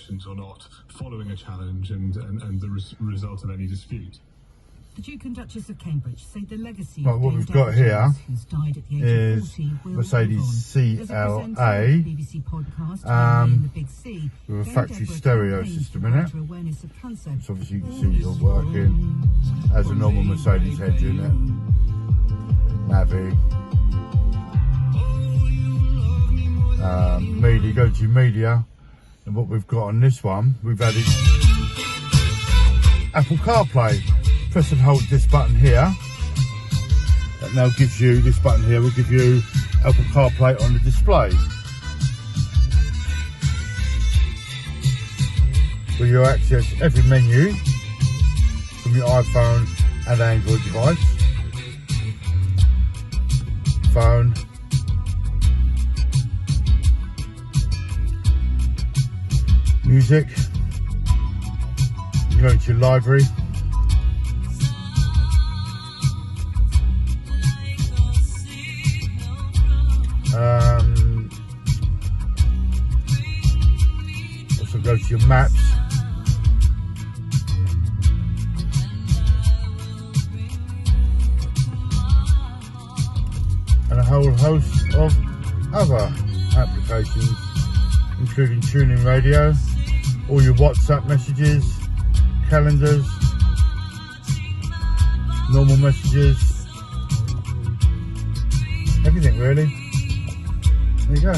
emotions or not, following a challenge and the result of any dispute. The Duke and Duchess of Cambridge say the legacy Right, of what Dame we've got Diana here Jones, who's died at the age is of 40, will Mercedes live on. As a presenter CLA, of the BBC podcast, Harmony in the Big C, with a Dame factory Deborah stereo campaigns system for in it. greater awareness of cancer. So obviously you can see it's all working. As a normal Mercedes head unit. Navi. Media, go to media. And what we've got on this one, we've added Apple CarPlay. Press and hold this button here. That now gives you, this button here will give you Apple CarPlay on the display. Where you access every menu from your iPhone and Android device. Phone. Music. You go into your library. Also go to your maps. And a whole host of other applications, including tuning radio, all your WhatsApp messages, calendars, normal messages, everything really. There you go.